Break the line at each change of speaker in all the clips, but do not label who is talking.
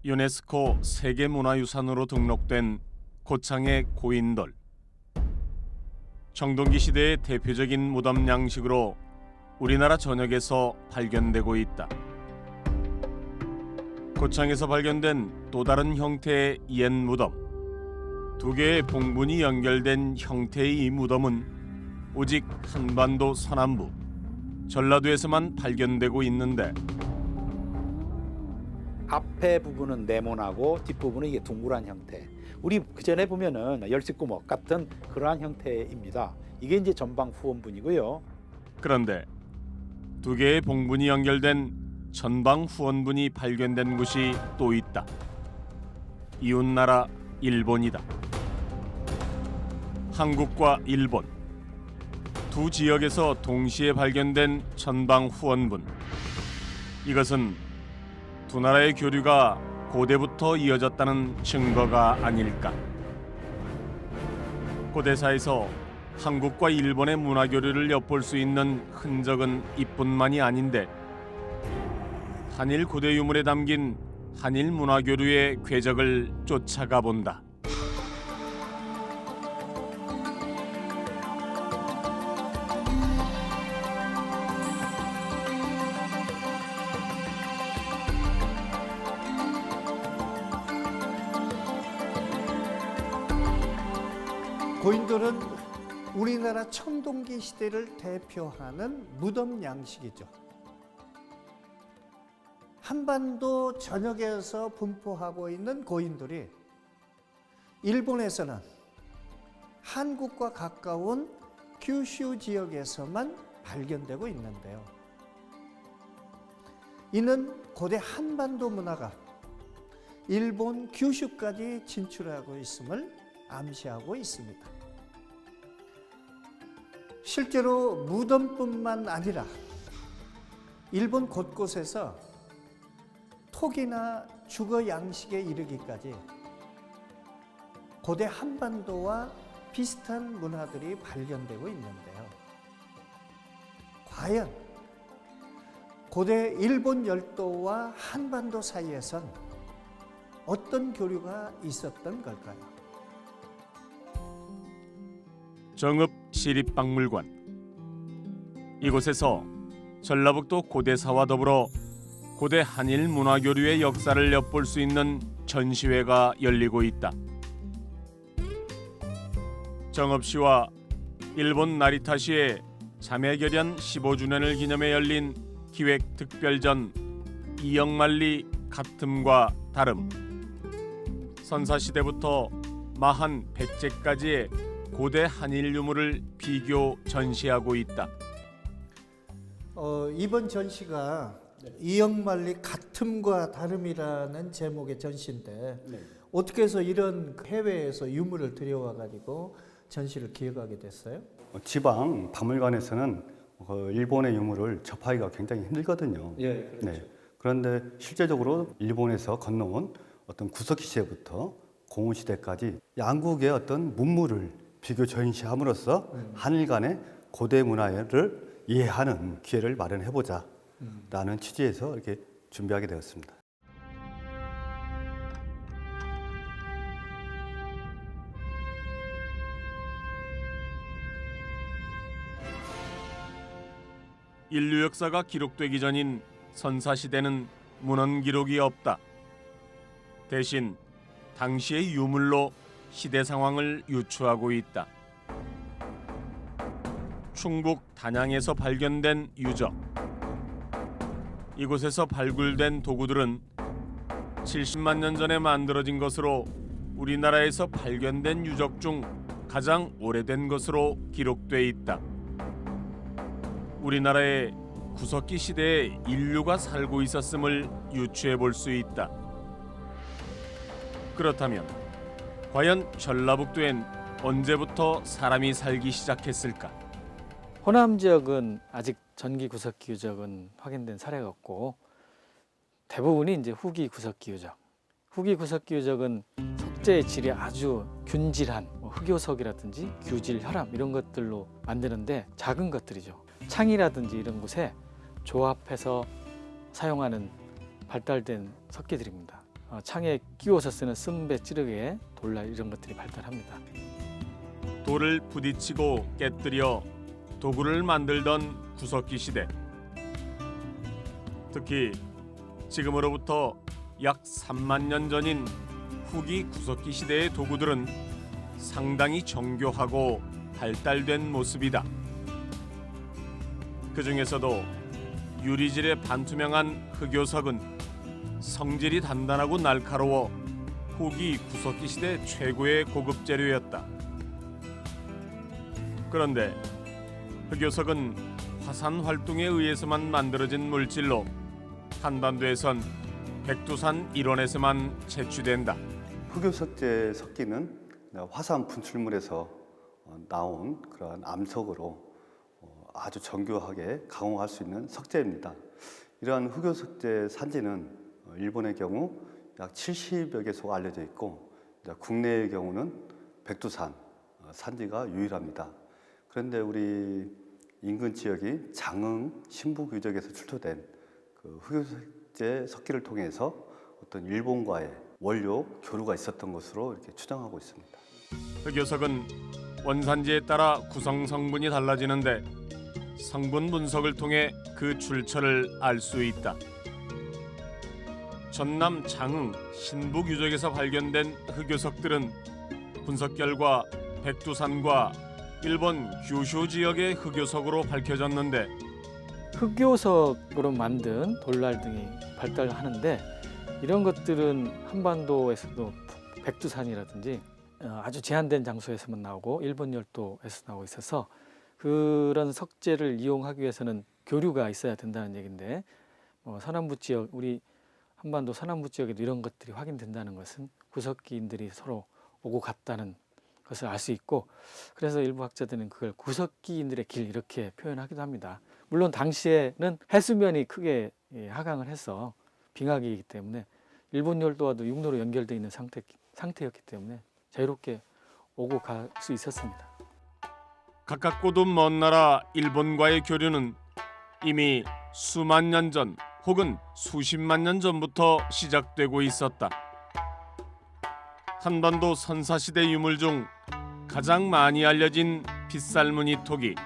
유네스코 세계문화유산으로 등록된 고창의 고인돌. 청동기 시대의 대표적인 무덤 양식으로 우리나라 전역에서 발견되고 있다. 고창에서 발견된 또 다른 형태의 옛 무덤. 두 개의 봉분이 연결된 형태의 이 무덤은 오직 한반도 서남부, 전라도에서만 발견되고 있는데
앞에 부분은 네모나고 뒷부분은 이게 둥그란 형태. 우리 그전에 보면은 열쇠구멍 같은 그러한 형태입니다. 이게 이제 전방 후원분이고요.
그런데 두 개의 봉분이 연결된 전방 후원분이 발견된 곳이 또 있다. 이웃나라 일본이다. 한국과 일본 두 지역에서 동시에 발견된 전방 후원분. 이것은 두 나라의 교류가 고대부터 이어졌다는 증거가 아닐까. 고대사에서 한국과 일본의 문화 교류를 엿볼 수 있는 흔적은 이뿐만이 아닌데 한일 고대 유물에 담긴 한일 문화 교류의 궤적을 쫓아가 본다.
고인돌은 우리나라 청동기 시대를 대표하는 무덤 양식이죠. 한반도 전역에서 분포하고 있는 고인돌이 일본에서는 한국과 가까운 규슈 지역에서만 발견되고 있는데요. 이는 고대 한반도 문화가 일본 규슈까지 진출하고 있음을 암시하고 있습니다. 실제로 무덤뿐만 아니라 일본 곳곳에서 토기나 주거 양식에 이르기까지 고대 한반도와 비슷한 문화들이 발견되고 있는데요. 과연 고대 일본 열도와 한반도 사이에선 어떤 교류가 있었던 걸까요?
정읍 시립박물관. 이곳에서 전라북도 고대사와 더불어 고대 한일 문화교류의 역사를 엿볼 수 있는 전시회가 열리고 있다. 정읍시와 일본 나리타시의 자매결연 15주년을 기념해 열린 기획특별전 이영만리 같음과 다름. 선사시대부터 마한 백제까지의 고대 한일 유물을 비교 전시하고 있다.
이번 전시가 이영만리 같음과 다름이라는 제목의 전시인데 어떻게 해서 이런 해외에서 유물을 들여와 가지고 전시를 기획하게 됐어요?
지방 박물관에서는 일본의 유물을 접하기가 굉장히 힘들거든요.
예, 그렇죠.
네. 그런데 실제적으로 일본에서 건너온 어떤 구석기 시대부터 공후 시대까지 양국의 어떤 문물을 비교 전시함으로써 한일 간의 고대 문화를 이해하는 기회를 마련해보자 라는 취지에서 이렇게 준비하게 되었습니다.
인류 역사가 기록되기 전인 선사시대는 문헌 기록이 없다. 대신 당시의 유물로 시대 상황을 유추하고 있다. 충북 단양에서 발견된 유적. 이곳에서 발굴된 도구들은 70만 년 전에 만들어진 것으로 우리나라에서 발견된 유적 중 가장 오래된 것으로 기록돼 있다. 우리나라에 구석기 시대에 인류가 살고 있었음을 유추해 볼 수 있다. 그렇다면 과연 전라북도엔 언제부터 사람이 살기 시작했을까?
호남 지역은 아직 전기 구석기 유적은 확인된 사례가 없고 대부분이 이제 후기 구석기 유적. 후기 구석기 유적은 석재의 질이 아주 균질한 흑요석이라든지 규질, 혈암 이런 것들로 만드는데 작은 것들이죠. 창이라든지 이런 곳에 조합해서 사용하는 발달된 석기들입니다. 창에 끼워서 쓰는 쓴배, 찌르개, 돌날 이런 것들이 발달합니다.
돌을 부딪히고 깨뜨려 도구를 만들던 구석기 시대. 특히 지금으로부터 약 3만 년 전인 후기 구석기 시대의 도구들은 상당히 정교하고 발달된 모습이다. 그 중에서도 유리질의 반투명한 흑요석은 성질이 단단하고 날카로워 후기 구석기 시대 최고의 고급 재료였다. 그런데 흑요석은 화산 활동에 의해서만 만들어진 물질로 한반도에선 백두산 일원에서만 채취된다.
흑요석재 석기는 화산 분출물에서 나온 그러한 암석으로 아주 정교하게 가공할 수 있는 석재입니다. 이러한 흑요석재 산지는 일본의 경우 약 70여 개소가 알려져 있고 국내의 경우는 백두산 산지가 유일합니다. 그런데 우리 인근 지역이 장흥 신부규적에서 출토된 그 흑요석재 석기를 통해서 어떤 일본과의 원료 교류가 있었던 것으로 이렇게 추정하고 있습니다.
흑요석은 원산지에 따라 구성 성분이 달라지는데 성분 분석을 통해 그 출처를 알 수 있다. 전남 장흥 신부규적에서 발견된 흑요석들은 분석 결과 백두산과 일본 규슈 지역의 흑요석으로 밝혀졌는데
흑요석으로 만든 돌날 등이 발달하는데 이런 것들은 한반도에서도 백두산이라든지 아주 제한된 장소에서만 나오고 일본 열도에서 나오고 있어서 그런 석재를 이용하기 위해서는 교류가 있어야 된다는 얘기인데 서남부 지역 우리 한반도 서남부 지역에도 이런 것들이 확인된다는 것은 구석기인들이 서로 오고 갔다는 것을 알 수 있고 그래서 일부 학자들은 그걸 구석기인들의 길 이렇게 표현하기도 합니다. 물론 당시에는 해수면이 크게 하강을 해서 빙하기이기 때문에 일본 열도와도 육로로 연결되어 있는 상태였기 때문에 자유롭게 오고 갈 수 있었습니다.
가깝고도 먼 나라 일본과의 교류는 이미 수만 년 전 혹은 수십만 년 전부터 시작되고 있었다. 한반도 선사시대 유물 중 가장 많이 알려진 빗살무늬 토기,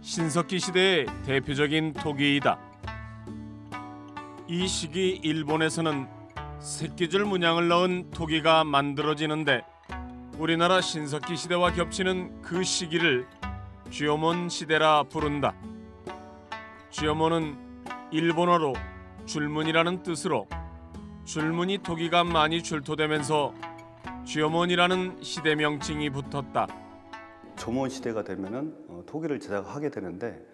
신석기 시대의 대표적인 토기이다. 이 시기 일본에서는 새끼줄 문양을 넣은 토기가 만들어지는데 우리나라 신석기 시대와 겹치는 그 시기를 쥐오몬 시대라 부른다. 쥐오몬은 일본어로 줄무늬라는 뜻으로 줄무늬 토기가 많이 출토되면서 쥐오몬이라는 시대 명칭이 붙었다.
조몬 시대가 되면은 토기를 제작하게 되는데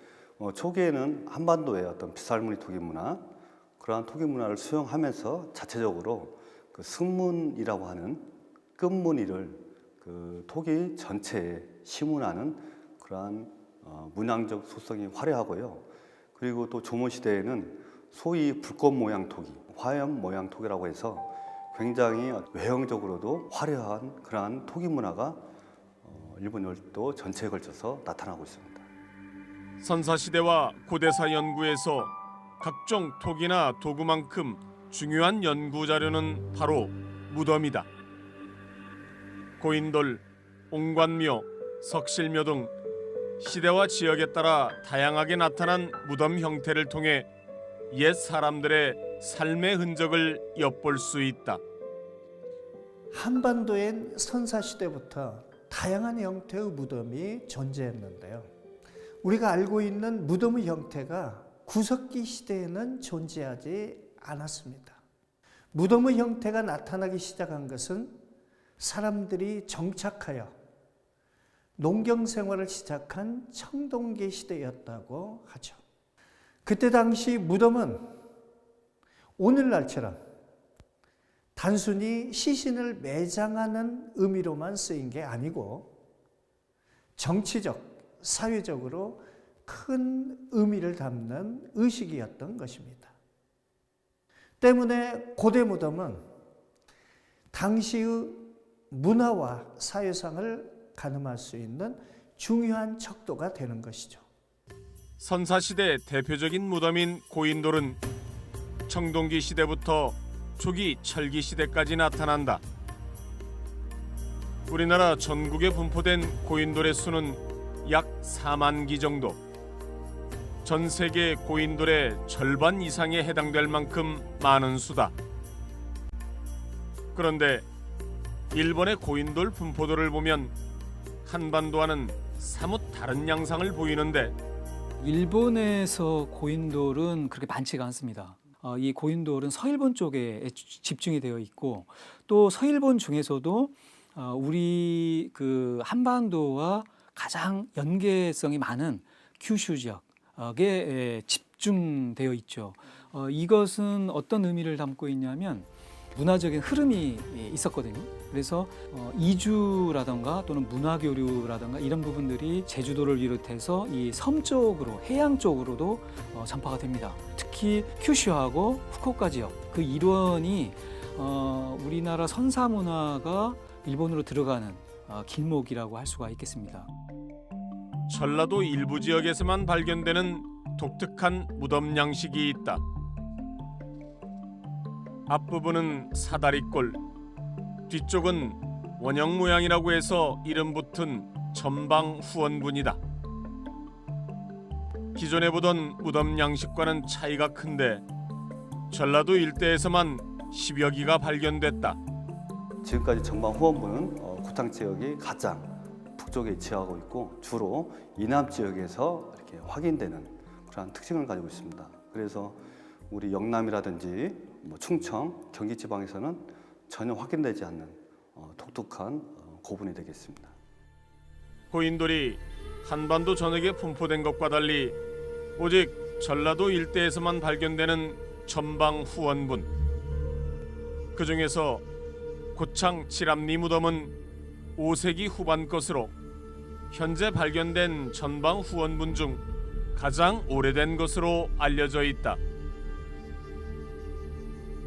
초기에는 한반도의 어떤 빗살무늬 토기 문화 그러한 토기 문화를 수용하면서 자체적으로 그 승문이라고 하는 끝무늬를 그 토기 전체에 시문하는 그러한 문양적 소성이 화려하고요. 그리고 또 조몬 시대에는 소위 불꽃 모양 토기, 화염 모양 토기라고 해서 굉장히 외형적으로도 화려한 그러한 토기 문화가 일본 열도 전체에 걸쳐서 나타나고 있습니다.
선사시대와 고대사 연구에서 각종 토기나 도구만큼 중요한 연구 자료는 바로 무덤이다. 고인돌, 옹관묘, 석실묘 등 시대와 지역에 따라 다양하게 나타난 무덤 형태를 통해 옛 사람들의 삶의 흔적을 엿볼 수 있다.
한반도엔 선사시대부터 다양한 형태의 무덤이 존재했는데요. 우리가 알고 있는 무덤의 형태가 구석기 시대에는 존재하지 않았습니다. 무덤의 형태가 나타나기 시작한 것은 사람들이 정착하여 농경 생활을 시작한 청동기 시대였다고 하죠. 그때 당시 무덤은 오늘날처럼 단순히 시신을 매장하는 의미로만 쓰인 게 아니고 정치적, 사회적으로 큰 의미를 담는 의식이었던 것입니다. 때문에 고대 무덤은 당시의 문화와 사회상을 가늠할 수 있는 중요한 척도가 되는 것이죠.
선사시대 대표적인 무덤인 고인돌은 청동기 시대부터 초기 철기 시대까지 나타난다. 우리나라 전국에 분포된 고인돌의 수는 약 4만 기 정도. 전 세계 고인돌의 절반 이상에 해당될 만큼 많은 수다. 그런데 일본의 고인돌 분포도를 보면 한반도와는 사뭇 다른 양상을 보이는데
일본에서 고인돌은 그렇게 많지가 않습니다. 이 고인돌은 서일본 쪽에 집중이 되어 있고 또 서일본 중에서도 우리 그 한반도와 가장 연계성이 많은 큐슈 지역에 집중되어 있죠. 이것은 어떤 의미를 담고 있냐면 문화적인 흐름이 있었거든요. 그래서 이주라던가 또는 문화교류라던가 이런 부분들이 제주도를 비롯해서 이 섬 쪽으로 해양 쪽으로도 전파가 됩니다. 특히 큐슈하고 후쿠오카 지역 그 일원이 우리나라 선사 문화가 일본으로 들어가는 길목이라고 할 수가 있겠습니다.
전라도 일부 지역에서만 발견되는 독특한 무덤 양식이 있다. 앞부분은 사다리꼴, 뒤쪽은 원형 모양이라고 해서 이름 붙은 전방 후원분이다. 기존에 보던 무덤 양식과는 차이가 큰데 전라도 일대에서만 10여 기가 발견됐다.
지금까지 전방 후원부는 고창 지역이 가장 북쪽에 위치하고 있고 주로 이남 지역에서 이렇게 확인되는 그런 특징을 가지고 있습니다. 그래서 우리 영남이라든지 충청, 경기 지방에서는 전혀 확인되지 않는 독특한 고분이 되겠습니다.
고인돌이 한반도 전역에 분포된 것과 달리 오직 전라도 일대에서만 발견되는 전방 후원분. 그 중에서 고창 칠암리 무덤은 5세기 후반 것으로 현재 발견된 전방 후원분 중 가장 오래된 것으로 알려져 있다.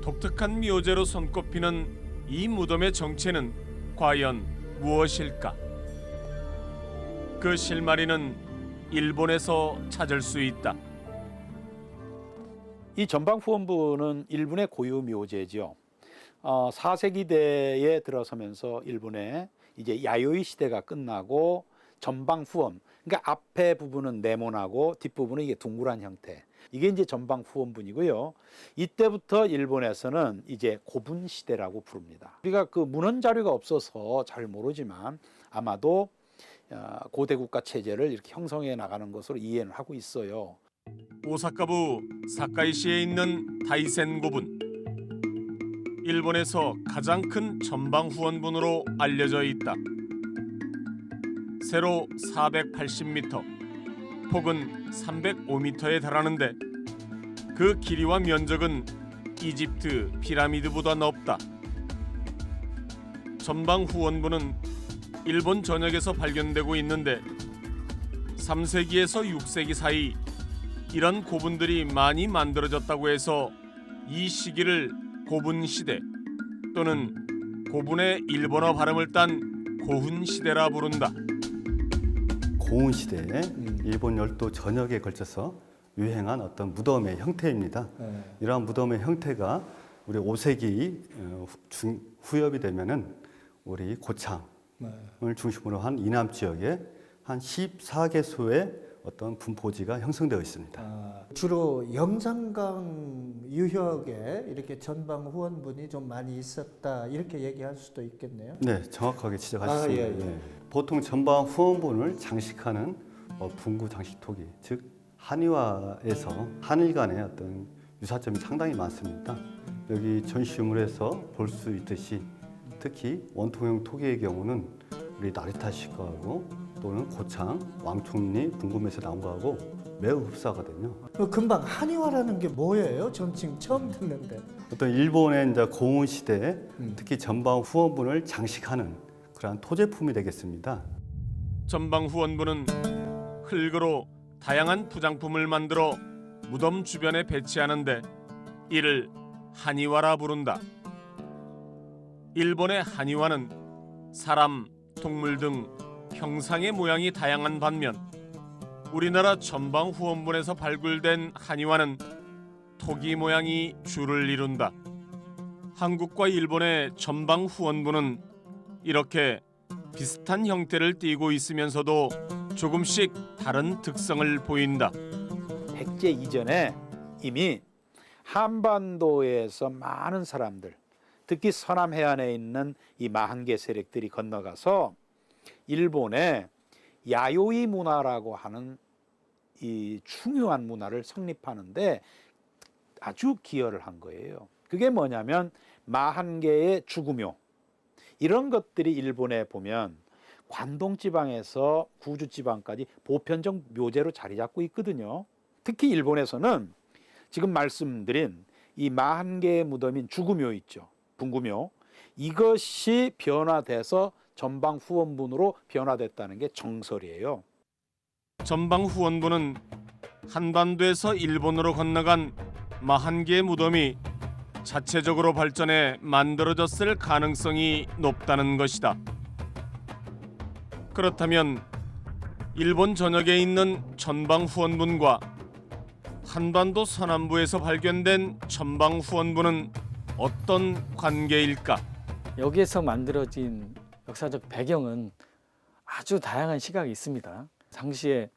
독특한 묘제로 손꼽히는 이 무덤의 정체는 과연 무엇일까? 그 실마리는 일본에서 찾을 수 있다.
이 전방 후원부는 일본의 고유 묘제죠. 4세기대에 들어서면서 일본의 이제 야요이 시대가 끝나고 전방 후원, 그러니까 앞에 부분은 네모나고 뒷부분은 이게 둥그란 형태. 이게 이제 전방 후원분이고요. 이때부터 일본에서는 이제 고분 시대라고 부릅니다. 우리가 그 문헌 자료가 없어서 잘 모르지만 아마도 고대 국가 체제를 이렇게 형성해 나가는 것으로 이해를 하고 있어요.
오사카부 사카이시에 있는 다이센 고분. 일본에서 가장 큰 전방 후원분으로 알려져 있다. 세로 480m, 폭은 305m에 달하는데 그 길이와 면적은 이집트 피라미드보다 넓다. 전방 후원부는 일본 전역에서 발견되고 있는데 3세기에서 6세기 사이 이런 고분들이 많이 만들어졌다고 해서 이 시기를 고분 시대 또는 고분의 일본어 발음을 딴 고훈 시대라 부른다.
고운 시대에 일본 열도 전역에 걸쳐서 유행한 어떤 무덤의 형태입니다. 이러한 무덤의 형태가 우리 5세기 후엽이 되면은 우리 고창을 중심으로 한 이남 지역에 한 14개소의 어떤 분포지가 형성되어 있습니다.
주로 영산강 유역에 이렇게 전방 후원분이 좀 많이 있었다 이렇게 얘기할 수도 있겠네요.
네, 정확하게 지적하셨습니다.
예.
네. 보통 전방 후원분을 장식하는 분구 장식토기, 즉 한의화에서 한일 간의 어떤 유사점이 상당히 많습니다. 여기 전시유물에서 볼 수 있듯이 특히 원통형 토기의 경우는 우리 나리타시과하고 또는 고창, 왕촌리, 분구에서 나온 거하고 매우 흡사하거든요.
금방 한의화라는 게 뭐예요? 전 지금 처음 듣는데.
어떤 일본의 이제 고운 시대에 특히 전방 후원분을 장식하는 그러한 토제품이 되겠습니다.
전방 후원부는 흙으로 다양한 부장품을 만들어 무덤 주변에 배치하는데 이를 한의화라 부른다. 일본의 한의화는 사람, 동물 등 형상의 모양이 다양한 반면 우리나라 전방 후원분에서 발굴된 한의화는 토기 모양이 주를 이룬다. 한국과 일본의 전방 후원부는 이렇게 비슷한 형태를 띠고 있으면서도 조금씩 다른 특성을 보인다.
백제 이전에 이미 한반도에서 많은 사람들, 특히 서남 해안에 있는 이 마한계 세력들이 건너가서 일본의 야요이 문화라고 하는 이 중요한 문화를 성립하는데 아주 기여를 한 거예요. 그게 뭐냐면 마한계의 주구묘, 이런 것들이 일본에 보면 관동 지방에서 구주 지방까지 보편적 묘제로 자리 잡고 있거든요. 특히 일본에서는 지금 말씀드린 이 마한계의 무덤인 주구묘 있죠. 분구묘. 이것이 변화돼서 전방 후원분으로 변화됐다는 게 정설이에요.
전방 후원부는 한반도에서 일본으로 건너간 마한계의 무덤이 자체적으로 발전해 만들어졌을 가능성이 높다는 것이다. 그렇다면 일본 전역에 있는 전방 후원분과 한반도 서남부에서 발견된 전방 후원부는 어떤 관계일까?
여기에서 만들어진 역사적 배경은 아주 다양한 시각이 있습니다. 당시에